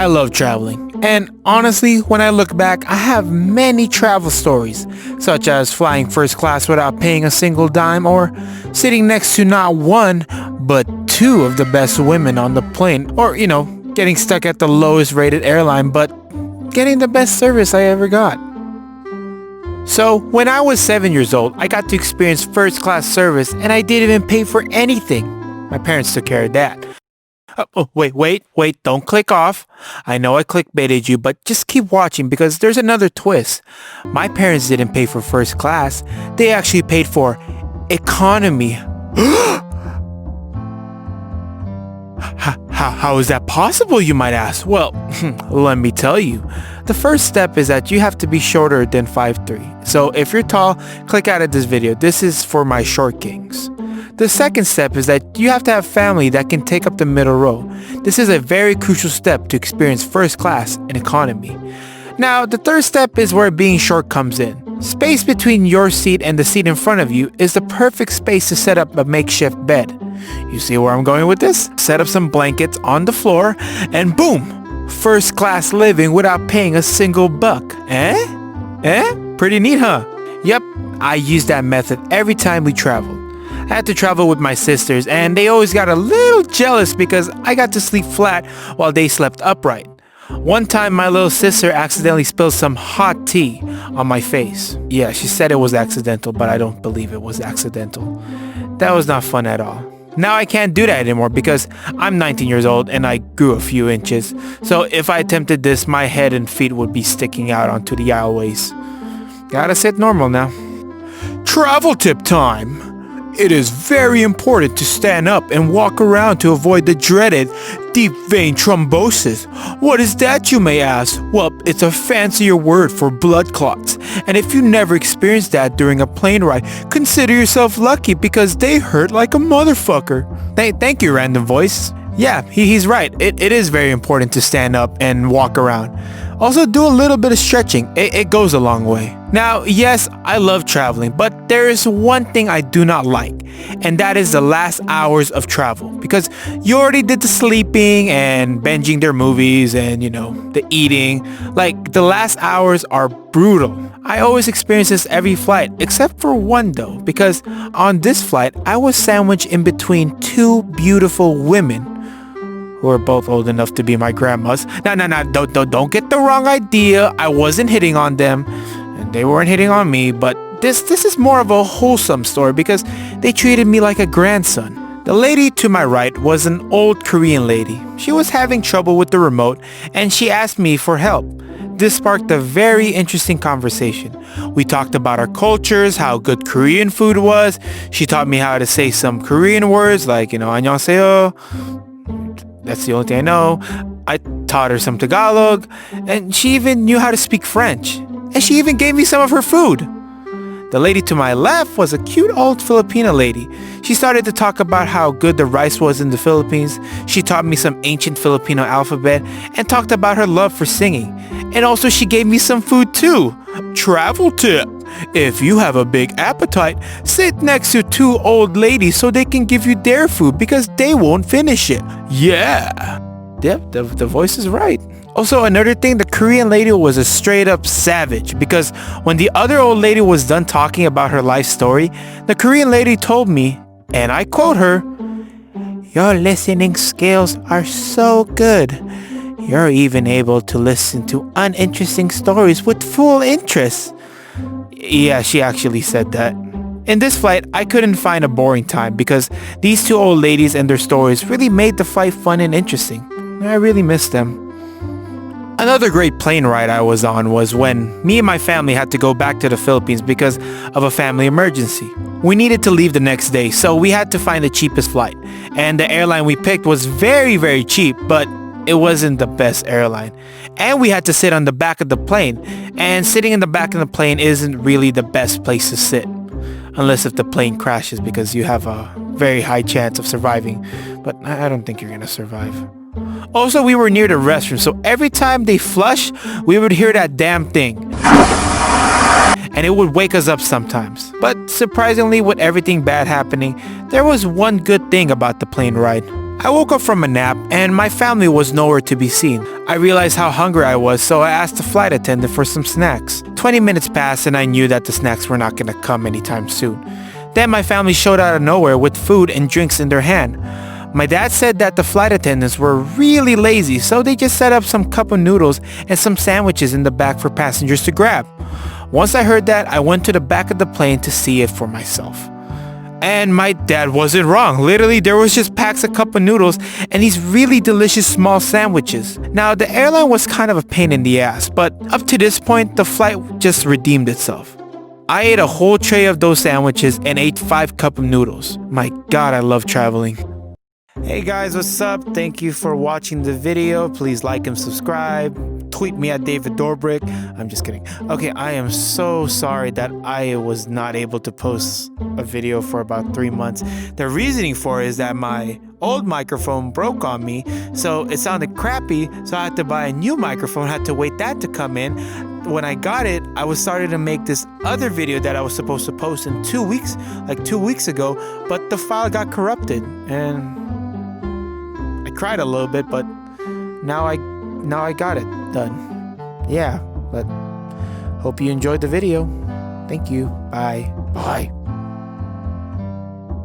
I love traveling. And honestly, when I look back, I have many travel stories, such as flying first class without paying a single dime, or sitting next to not one, but two of the best women on the plane, or, getting stuck at the lowest rated airline, but getting the best service I ever got. So, when I was 7 years old, I got to experience first class service and I didn't even pay for anything. My parents took care of that. Wait, don't click off. I know I clickbaited you, but just keep watching because there's another twist. My parents didn't pay for first class. They actually paid for economy. How is that possible, you might ask? Well, let me tell you. The first step is that you have to be shorter than 5'3". So if you're tall, click out of this video. This is for my short kings. The second step is that you have to have family that can take up the middle row. This is a very crucial step to experience first class and economy. Now, the third step is where being short comes in. Space between your seat and the seat in front of you is the perfect space to set up a makeshift bed. You see where I'm going with this? Set up some blankets on the floor and boom! First class living without paying a single buck. Pretty neat, huh? Yep, I used that method every time we traveled. I had to travel with my sisters and they always got a little jealous because I got to sleep flat while they slept upright. One time my little sister accidentally spilled some hot tea on my face. Yeah, she said it was accidental, but I don't believe it was accidental. That was not fun at all. Now I can't do that anymore because I'm 19 years old and I grew a few inches. So if I attempted this, my head and feet would be sticking out onto the aisleways. Gotta sit normal now. Travel tip time! It is very important to stand up and walk around to avoid the dreaded deep vein thrombosis. What is that, you may ask? Well, it's a fancier word for blood clots. And if you never experienced that during a plane ride, consider yourself lucky because they hurt like a motherfucker. Thank you, random voice. Yeah, he's right. It is very important to stand up and walk around. Also, do a little bit of stretching. It goes a long way. Now, yes, I love traveling, but there is one thing I do not like, and that is the last hours of travel. Because you already did the sleeping and binging their movies and, the eating. Like, the last hours are brutal. I always experience this every flight, except for one though, because on this flight, I was sandwiched in between two beautiful women who are both old enough to be my grandmas. No, don't get the wrong idea. I wasn't hitting on them, and they weren't hitting on me, but this is more of a wholesome story because they treated me like a grandson. The lady to my right was an old Korean lady. She was having trouble with the remote, and she asked me for help. This sparked a very interesting conversation. We talked about our cultures, how good Korean food was. She taught me how to say some Korean words like, 안녕하세요. That's the only thing I know. I taught her some Tagalog, and she even knew how to speak French. And she even gave me some of her food. The lady to my left was a cute old Filipina lady. She started to talk about how good the rice was in the Philippines. She taught me some ancient Filipino alphabet and talked about her love for singing. And also she gave me some food too. Travel tip. If you have a big appetite, sit next to two old ladies so they can give you their food because they won't finish it. Yeah. Yep, the voice is right. Also, another thing, the Korean lady was a straight up savage because when the other old lady was done talking about her life story, the Korean lady told me, and I quote her, "Your listening skills are so good. You're even able to listen to uninteresting stories with full interest." Yeah, she actually said that. In this flight, I couldn't find a boring time because these two old ladies and their stories really made the flight fun and interesting. I really missed them. Another great plane ride I was on was when me and my family had to go back to the Philippines because of a family emergency. We needed to leave the next day, so we had to find the cheapest flight. And the airline we picked was very, very cheap, but it wasn't the best airline. And we had to sit on the back of the plane. And sitting in the back of the plane isn't really the best place to sit. Unless if the plane crashes because you have a very high chance of surviving. But I don't think you're gonna survive. Also, we were near the restroom, so every time they flush, we would hear that damn thing. And it would wake us up sometimes. But surprisingly, with everything bad happening, there was one good thing about the plane ride. I woke up from a nap and my family was nowhere to be seen. I realized how hungry I was, so I asked the flight attendant for some snacks. 20 minutes passed and I knew that the snacks were not gonna come anytime soon. Then my family showed out of nowhere with food and drinks in their hand. My dad said that the flight attendants were really lazy, so they just set up some cup of noodles and some sandwiches in the back for passengers to grab. Once I heard that, I went to the back of the plane to see it for myself. And my dad wasn't wrong. Literally, there was just packs of cup of noodles and these really delicious small sandwiches. Now, the airline was kind of a pain in the ass, but up to this point, the flight just redeemed itself. I ate a whole tray of those sandwiches and ate 5 cups of noodles. My God, I love traveling. Hey guys, what's up? Thank you for watching the video. Please like and subscribe. Tweet me at David Dobrik. I'm just kidding. Okay, I am so sorry that I was not able to post a video for about 3 months. The reasoning for it is that my old microphone broke on me, so it sounded crappy, so I had to buy a new microphone, had to wait that to come in. When I got it, I was starting to make this other video that I was supposed to post in 2 weeks, like 2 weeks ago, but the file got corrupted and I cried a little bit, but now I got it done. Yeah, but hope you enjoyed the video. Thank you. Bye. Bye.